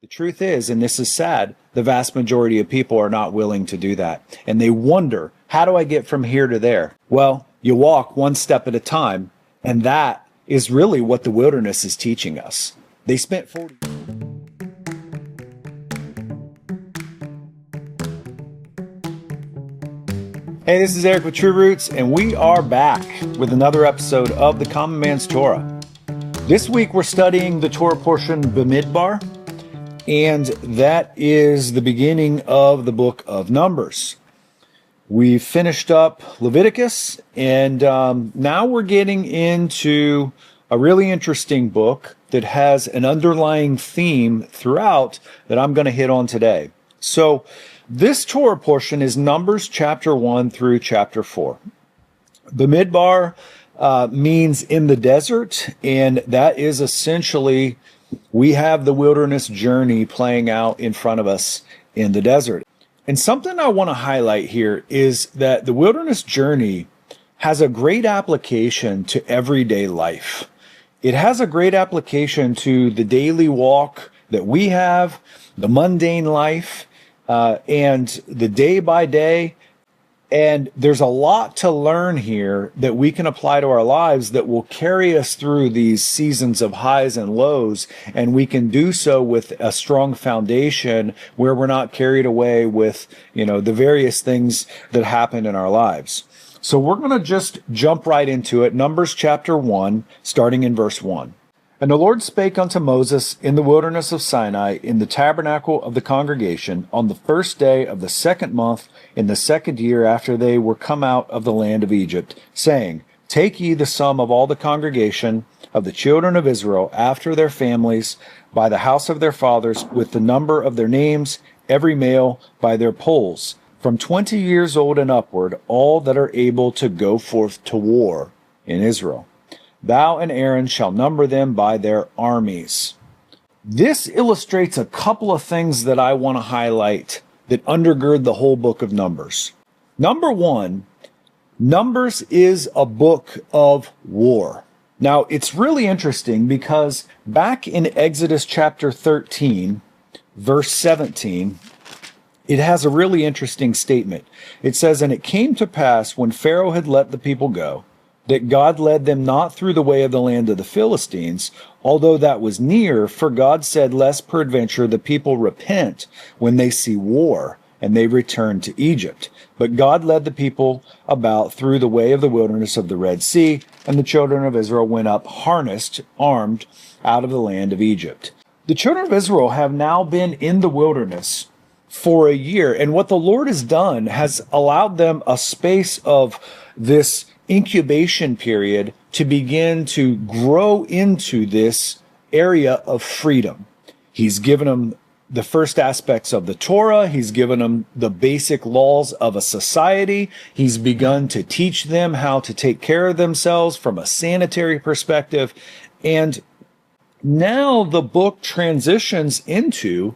The truth is, and this is sad, the vast majority of people are not willing to do that. And they wonder, how do I get from here to there? Well, you walk one step at a time, and that is really what the wilderness is teaching us. They spent 40 Hey, this is Eric with True Roots, and we are back with another episode of the Common Man's Torah. This week we're studying the Torah portion Bemidmar, and that is the beginning of the book of Numbers. We finished up Leviticus, and now we're getting into a really interesting book that has an underlying theme throughout that I'm going to hit on today. So this Torah portion is Numbers chapter 1 through chapter 4. Bemidbar means in the desert, and that is essentially, we have the wilderness journey playing out in front of us in the desert. And something I want to highlight here is that the wilderness journey has a great application to everyday life. It has a great application to the daily walk that we have, the mundane life, and the day by day. And there's a lot to learn here that we can apply to our lives that will carry us through these seasons of highs and lows. And we can do so with a strong foundation where we're not carried away with, the various things that happen in our lives. So we're going to just jump right into it. Numbers chapter 1, starting in verse 1. And the Lord spake unto Moses in the wilderness of Sinai, in the tabernacle of the congregation, on the first day of the second month, in the second year after they were come out of the land of Egypt, saying, Take ye the sum of all the congregation of the children of Israel after their families, by the house of their fathers, with the number of their names, every male by their polls, from 20 years old and upward, all that are able to go forth to war in Israel. Thou and Aaron shall number them by their armies. This illustrates a couple of things that I want to highlight that undergird the whole book of Numbers. Number one, Numbers is a book of war. Now, it's really interesting because back in Exodus chapter 13, verse 17, it has a really interesting statement. It says, And it came to pass when Pharaoh had let the people go, that God led them not through the way of the land of the Philistines, although that was near, for God said, Lest peradventure the people repent when they see war, and they return to Egypt. But God led the people about through the way of the wilderness of the Red Sea, and the children of Israel went up harnessed, armed, out of the land of Egypt. The children of Israel have now been in the wilderness for a year, and what the Lord has done has allowed them a space of this incubation period to begin to grow into this area of freedom. He's given them the first aspects of the Torah. He's given them the basic laws of a society. He's begun to teach them how to take care of themselves from a sanitary perspective. And now the book transitions into,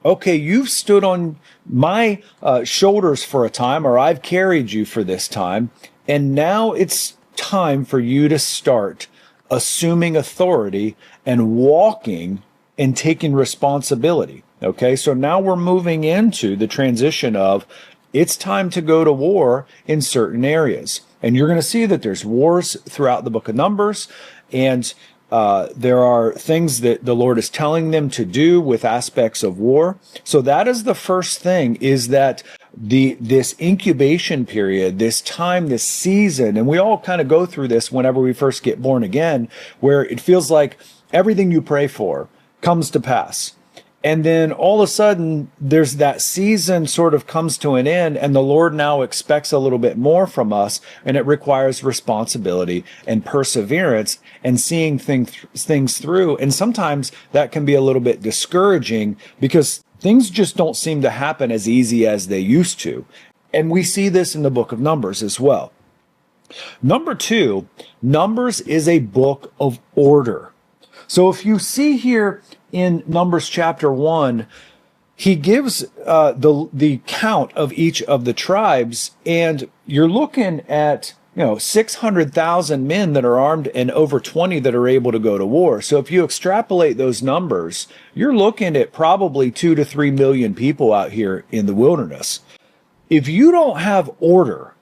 okay, you've stood on my shoulders for a time, or I've carried you for this time. And now it's time for you to start assuming authority and walking and taking responsibility. Okay, so now we're moving into the transition of it's time to go to war in certain areas. And you're going to see that there's wars throughout the book of Numbers, and there are things that the Lord is telling them to do with aspects of war. So that is the first thing, is that this incubation period, this time, this season, and we all kind of go through this whenever we first get born again, where it feels like everything you pray for comes to pass. And then all of a sudden, there's that season sort of comes to an end, and the Lord now expects a little bit more from us, and it requires responsibility and perseverance and seeing things through. And sometimes that can be a little bit discouraging because things just don't seem to happen as easy as they used to. And we see this in the book of Numbers as well. Number two, Numbers is a book of order. So if you see here in Numbers chapter 1, he gives the count of each of the tribes, and you're looking at 600,000 men that are armed and over 20 that are able to go to war. So if you extrapolate those numbers, you're looking at probably 2 to 3 million people out here in the wilderness. If you don't have order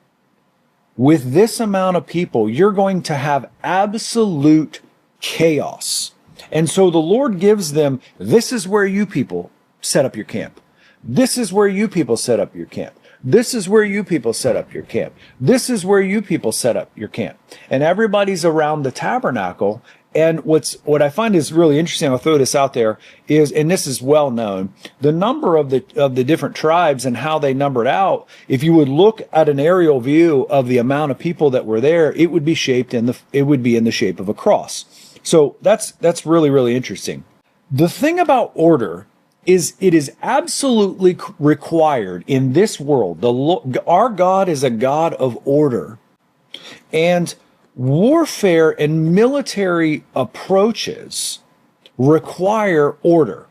with this amount of people, you're going to have absolute chaos. And so the Lord gives them, this is where you people set up your camp. This is where you people set up your camp. This is where you people set up your camp. This is where you people set up your camp. And everybody's around the tabernacle. And what I find is really interesting, I'll throw this out there, is, and this is well known, the number of the different tribes and how they numbered out. If you would look at an aerial view of the amount of people that were there, it would be in the shape of a cross. So that's really, really interesting. The thing about order is it is absolutely required in this world. Our God is a God of order. And warfare and military approaches require order.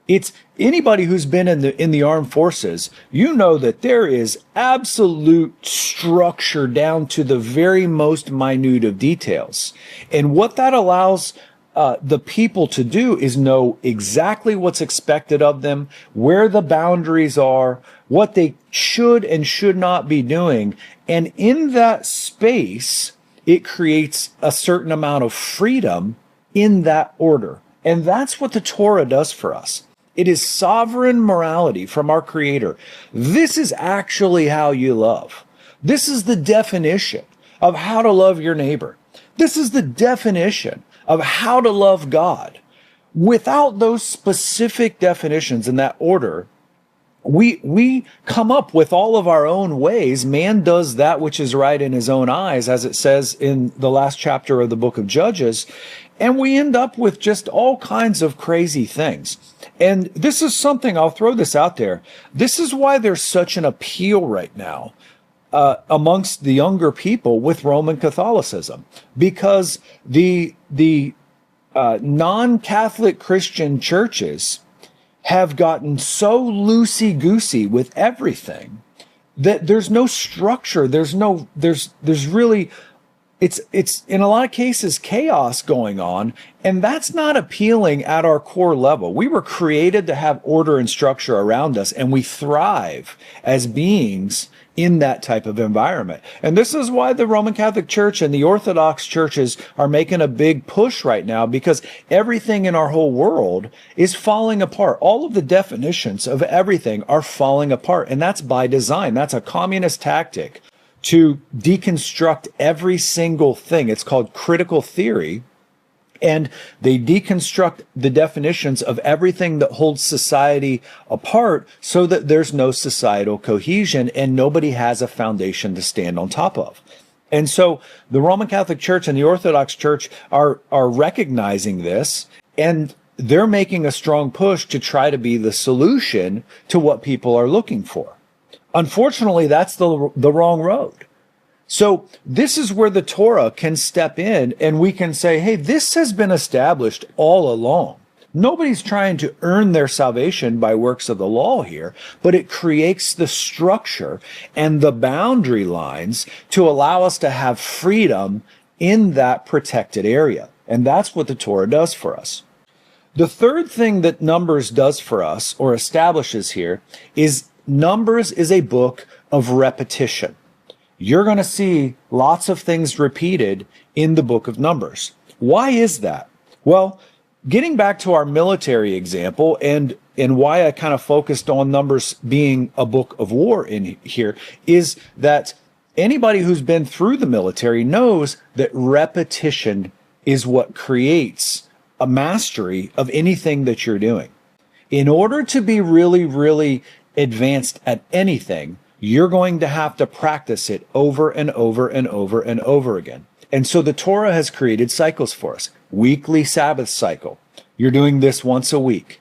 It's anybody who's been in the armed forces, you know that there is absolute structure down to the very most minute of details. And what that allows the people to do is know exactly what's expected of them, where the boundaries are, what they should and should not be doing. And in that space, it creates a certain amount of freedom in that order. And that's what the Torah does for us. It is sovereign morality from our Creator. This is actually how you love. This is the definition of how to love your neighbor. This is the definition of how to love God. Without those specific definitions in that order, we come up with all of our own ways. Man does that which is right in his own eyes, as it says in the last chapter of the book of Judges, and we end up with just all kinds of crazy things. And this is something, I'll throw this out there. This is why there's such an appeal right now amongst the younger people with Roman Catholicism, because the non-Catholic Christian churches have gotten so loosey-goosey with everything that there's no structure. There's really, it's in a lot of cases chaos going on, and that's not appealing at our core level. We were created to have order and structure around us, and we thrive as beings in that type of environment. And this is why the Roman Catholic Church and the Orthodox churches are making a big push right now, because everything in our whole world is falling apart. All of the definitions of everything are falling apart. And that's by design. That's a communist tactic to deconstruct every single thing. It's called critical theory. And they deconstruct the definitions of everything that holds society apart so that there's no societal cohesion and nobody has a foundation to stand on top of. And so the Roman Catholic Church and the Orthodox Church are recognizing this, and they're making a strong push to try to be the solution to what people are looking for. Unfortunately, that's the wrong road. So this is where the Torah can step in, and we can say, hey, this has been established all along. Nobody's trying to earn their salvation by works of the law here, but it creates the structure and the boundary lines to allow us to have freedom in that protected area. And that's what the Torah does for us. The third thing that Numbers does for us, or establishes here, is Numbers is a book of repetition. You're going to see lots of things repeated in the book of Numbers. Why is that? Well, getting back to our military example, and why I kind of focused on Numbers being a book of war in here, is that anybody who's been through the military knows that repetition is what creates a mastery of anything that you're doing. In order to be really, really advanced at anything, you're going to have to practice it over and over and over and over again. And so the Torah has created cycles for us. Weekly Sabbath cycle. You're doing this once a week.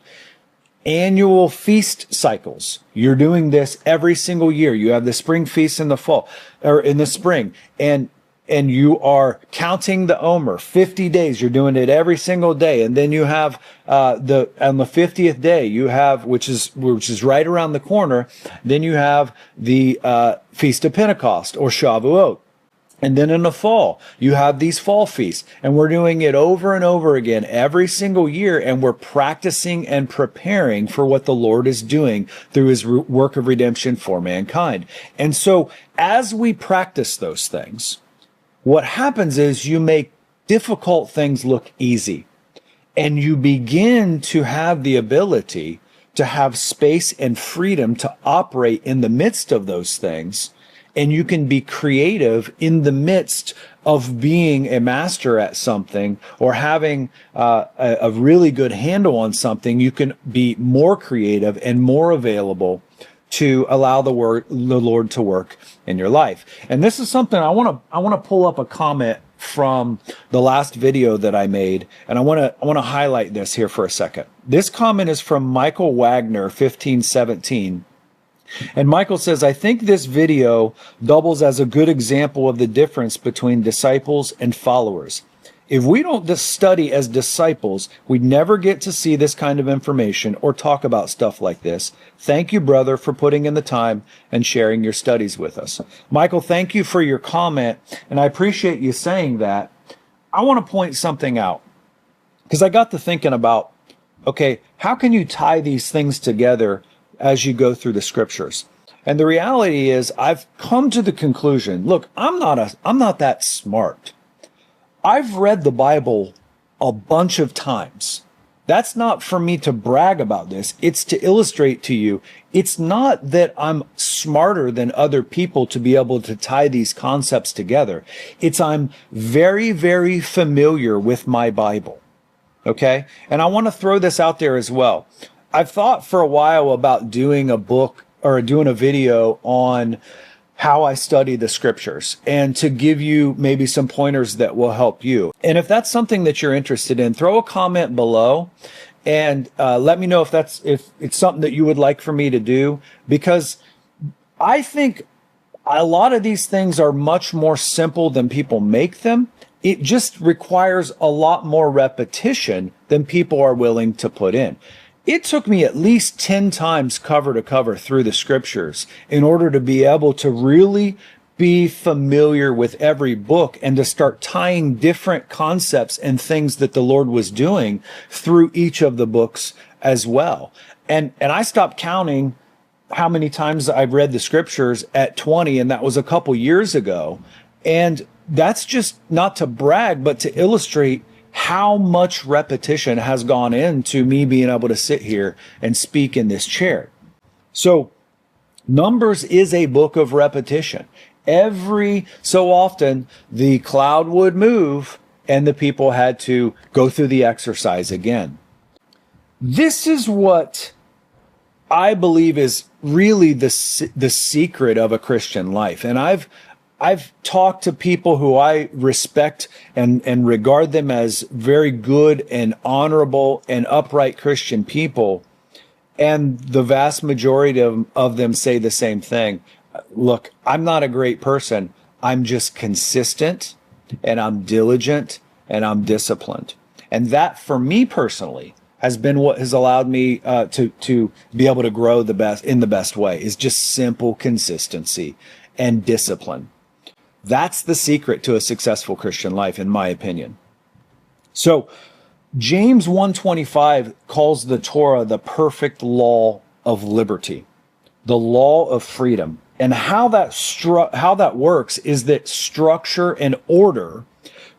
Annual feast cycles. You're doing this every single year. You have the spring feast in the fall, or in the spring. And you are counting the Omer, 50 days. You're doing it every single day. And then you have on the 50th day, you have, which is right around the corner, then you have the Feast of Pentecost, or Shavuot. And then in the fall, you have these fall feasts, and we're doing it over and over again every single year. And we're practicing and preparing for what the Lord is doing through his work of redemption for mankind. And so as we practice those things, what happens is you make difficult things look easy, and you begin to have the ability to have space and freedom to operate in the midst of those things. And you can be creative in the midst of being a master at something or having a really good handle on something. You can be more creative and more available to allow the Lord to work in your life. And this is something I want to pull up a comment from the last video that I made, and I want to highlight this here for a second. This comment is from Michael Wagner, 1517. And Michael says, I think this video doubles as a good example of the difference between disciples and followers. If we don't study as disciples, we never get to see this kind of information or talk about stuff like this. Thank you, brother, for putting in the time and sharing your studies with us. Michael, thank you for your comment, and I appreciate you saying that. I want to point something out, because I got to thinking about, okay, how can you tie these things together as you go through the scriptures? And the reality is, I've come to the conclusion, look, I'm not that smart. I've read the Bible a bunch of times. That's not for me to brag about this. It's to illustrate to you. It's not that I'm smarter than other people to be able to tie these concepts together. It's I'm very, very familiar with my Bible. Okay? And I want to throw this out there as well. I've thought for a while about doing a book or doing a video on how I study the scriptures and to give you maybe some pointers that will help you. And if that's something that you're interested in, throw a comment below and let me know if it's something that you would like for me to do, because I think a lot of these things are much more simple than people make them. It just requires a lot more repetition than people are willing to put in. It took me at least 10 times cover to cover through the scriptures in order to be able to really be familiar with every book and to start tying different concepts and things that the Lord was doing through each of the books as well. And I stopped counting how many times I've read the scriptures at 20, and that was a couple years ago. And that's just not to brag, but to illustrate how much repetition has gone into me being able to sit here and speak in this chair. So Numbers is a book of repetition. Every so often, the cloud would move and the people had to go through the exercise again. This is what I believe is really the secret of a Christian life. And I've talked to people who I respect and regard them as very good and honorable and upright Christian people. And the vast majority of them say the same thing. Look, I'm not a great person. I'm just consistent, and I'm diligent, and I'm disciplined. And that, for me personally, has been what has allowed me to be able to grow in the best way, is just simple consistency and discipline. That's the secret to a successful Christian life, in my opinion. So James 1:25 calls the Torah the perfect law of liberty, the law of freedom. And how that works is that structure and order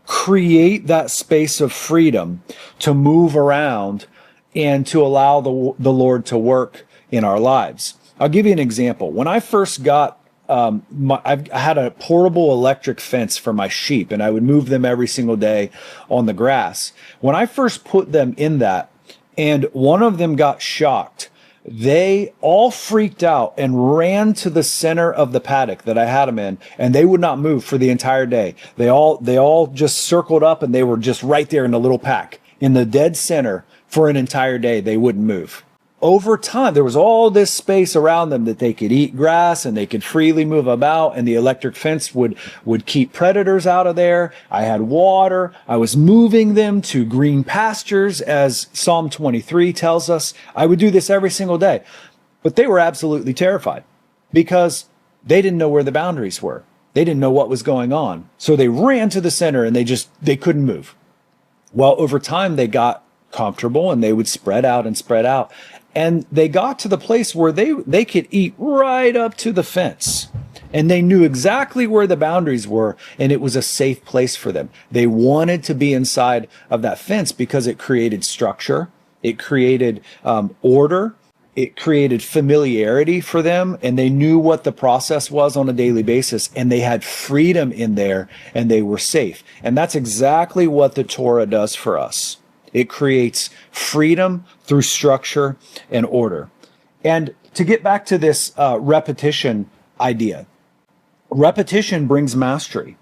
create that space of freedom to move around and to allow the Lord to work in our lives. I'll give you an example. When I first got I had a portable electric fence for my sheep, and I would move them every single day on the grass. When I first put them in that, and one of them got shocked, they all freaked out and ran to the center of the paddock that I had them in, and they would not move for the entire day. They all just circled up, and they were just right there in the little pack in the dead center for an entire day. They wouldn't move. Over time, there was all this space around them that they could eat grass and they could freely move about, and the electric fence would keep predators out of there. I had water. I was moving them to green pastures, as Psalm 23 tells us. I would do this every single day. But they were absolutely terrified because they didn't know where the boundaries were. They didn't know what was going on. So they ran to the center and they couldn't move. Well, over time, they got comfortable and they would spread out and spread out. And they got to the place where they could eat right up to the fence. And they knew exactly where the boundaries were, and it was a safe place for them. They wanted to be inside of that fence because it created structure, it created order, it created familiarity for them, and they knew what the process was on a daily basis, and they had freedom in there, and they were safe. And that's exactly what the Torah does for us. It creates freedom through structure and order. And to get back to this repetition idea, repetition brings mastery.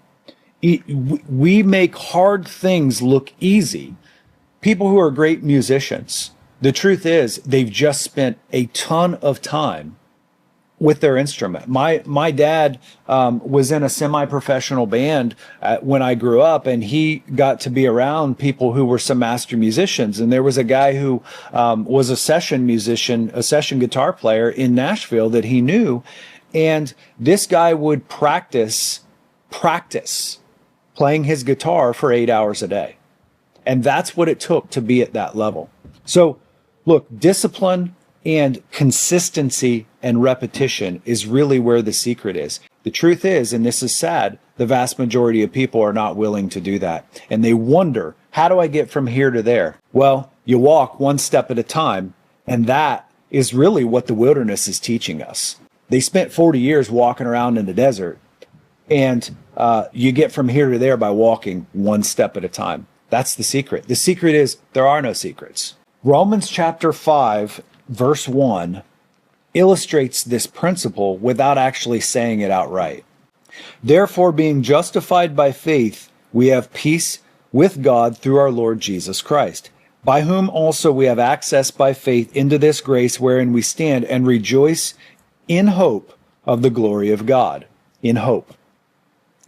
We make hard things look easy. People who are great musicians, the truth is they've just spent a ton of time with their instrument. My dad was in a semi-professional band when I grew up, and he got to be around people who were some master musicians. And there was a guy who was a session musician, a session guitar player in Nashville that he knew. And this guy would practice playing his guitar for 8 hours a day. And that's what it took to be at that level. So look, discipline and consistency and repetition is really where the secret is. The truth is, and this is sad, the vast majority of people are not willing to do that. And they wonder, how do I get from here to there? Well, you walk one step at a time, and that is really what the wilderness is teaching us. They spent 40 years walking around in the desert, and you get from here to there by walking one step at a time. That's the secret. The secret is there are no secrets. Romans chapter 5, verse 1 illustrates this principle without actually saying it outright. Therefore, being justified by faith, we have peace with God through our Lord Jesus Christ, by whom also we have access by faith into this grace wherein we stand and rejoice in hope of the glory of God. In hope.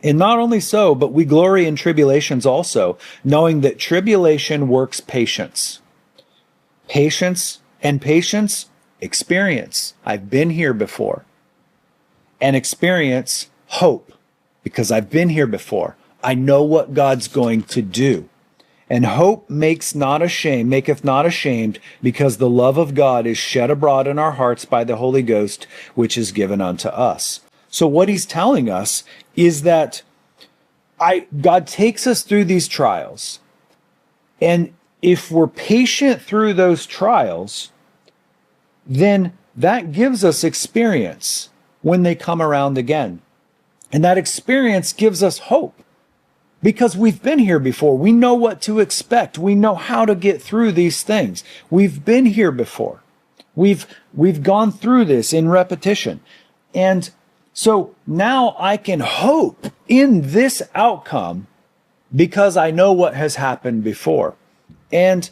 And not only so, but we glory in tribulations also, knowing that tribulation works patience. Patience, experience. I've been here before. And experience, hope, because I've been here before. I know what God's going to do. And hope maketh not ashamed, because the love of God is shed abroad in our hearts by the Holy Ghost, which is given unto us. So what he's telling us is that God takes us through these trials. And if we're patient through those trials, then that gives us experience when they come around again. And that experience gives us hope because we've been here before. We know what to expect. We know how to get through these things. We've been here before. We've gone through this in repetition. And so now I can hope in this outcome because I know what has happened before. And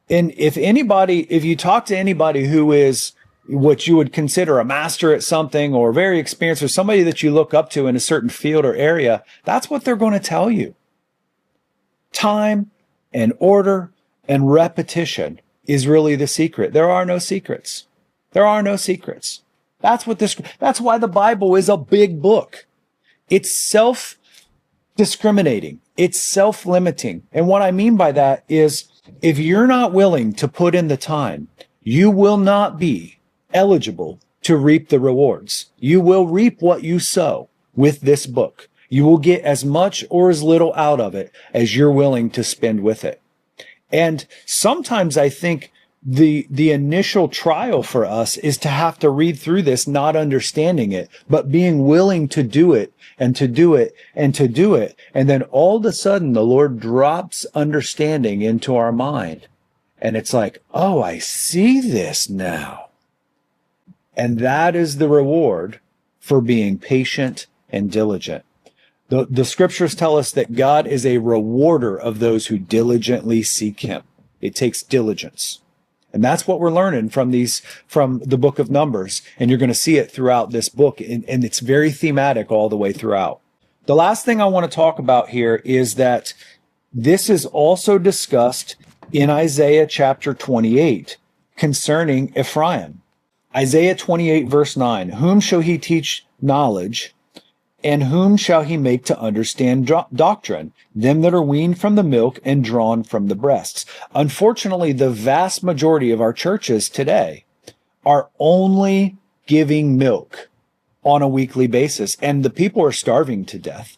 if you talk to anybody who is what you would consider a master at something or very experienced or somebody that you look up to in a certain field or area, that's what they're going to tell you. Time and order and repetition is really the secret. There are no secrets. There are no secrets. That's why the Bible is a big book. It's self-discriminating. It's self-limiting. And what I mean by that is if you're not willing to put in the time, you will not be eligible to reap the rewards. You will reap what you sow with this book. You will get as much or as little out of it as you're willing to spend with it. And sometimes I think the initial trial for us is to have to read through this, not understanding it, but being willing to do it and to do it and to do it. And then all of a sudden the Lord drops understanding into our mind. And it's like, oh, I see this now. And that is the reward for being patient and diligent. The scriptures tell us that God is a rewarder of those who diligently seek him. It takes diligence. And that's what we're learning from the book of Numbers. And you're going to see it throughout this book. And it's very thematic all the way throughout. The last thing I want to talk about here is that this is also discussed in Isaiah chapter 28 concerning Ephraim. Isaiah 28 verse 9, whom shall he teach knowledge? And whom shall he make to understand doctrine? Them that are weaned from the milk and drawn from the breasts. Unfortunately, the vast majority of our churches today are only giving milk on a weekly basis, and the people are starving to death.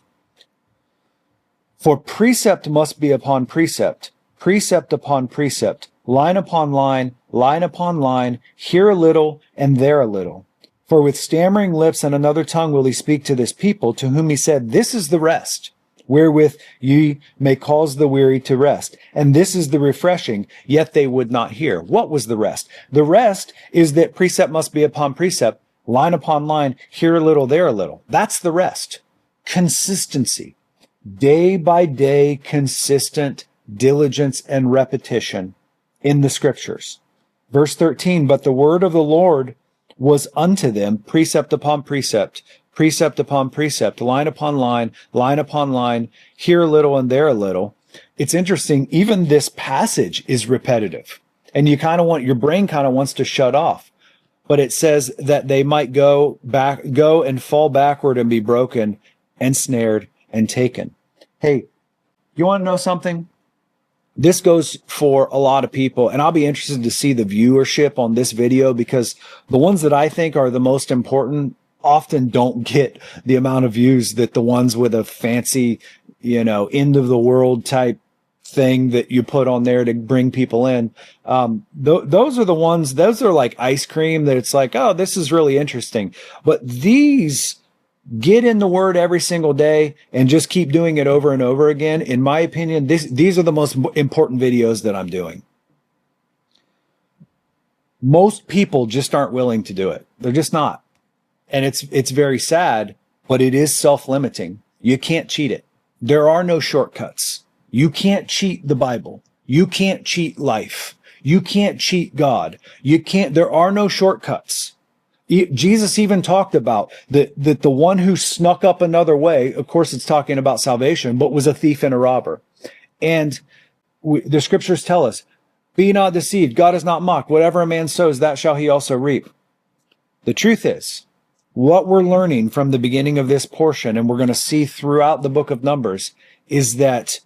For precept must be upon precept, precept upon precept, line upon line, line upon line, here a little and there a little. For with stammering lips and another tongue will he speak to this people, to whom he said, this is the rest, wherewith ye may cause the weary to rest. And this is the refreshing, yet they would not hear. What was the rest? The rest is that precept must be upon precept, line upon line, here a little, there a little. That's the rest. Consistency. Day by day, consistent diligence and repetition in the scriptures. Verse 13, but the word of the Lord was unto them precept upon precept, precept upon precept, line upon line, line upon line, here a little and there a little. It's interesting. Even this passage is repetitive, and your brain kind of wants to shut off. But it says that they might go and fall backward and be broken and snared and taken. Hey, you want to know something? This goes for a lot of people, and I'll be interested to see the viewership on this video, because the ones that I think are the most important often don't get the amount of views that the ones with a fancy, end of the world type thing that you put on there to bring people in. Those are the ones, those are like ice cream that it's like, oh, this is really interesting. But these get in the word every single day and just keep doing it over and over again. In my opinion, these are the most important videos that I'm doing. Most people just aren't willing to do it. They're just not. And it's very sad, but it is self-limiting. You can't cheat it. There are no shortcuts. You can't cheat the Bible. You can't cheat life. You can't cheat God. There are no shortcuts. Jesus even talked about that the one who snuck up another way, of course it's talking about salvation, but was a thief and a robber. And the scriptures tell us, be not deceived, God is not mocked. Whatever a man sows, that shall he also reap. The truth is, what we're learning from the beginning of this portion, and we're going to see throughout the book of Numbers, is that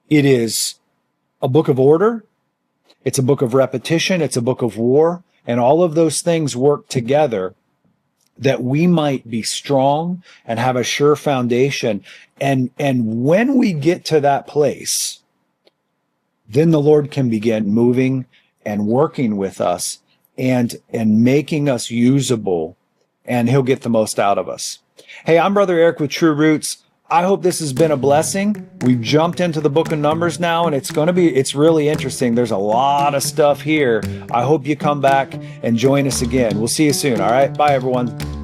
it is a book of order, it's a book of repetition, it's a book of war, and all of those things work together that we might be strong and have a sure foundation. And when we get to that place, then the Lord can begin moving and working with us and making us usable, and he'll get the most out of us. Hey, I'm Brother Eric with True Roots. I hope this has been a blessing. We've jumped into the book of Numbers now, and it's really interesting. There's a lot of stuff here. I hope you come back and join us again. We'll see you soon. All right. Bye, everyone.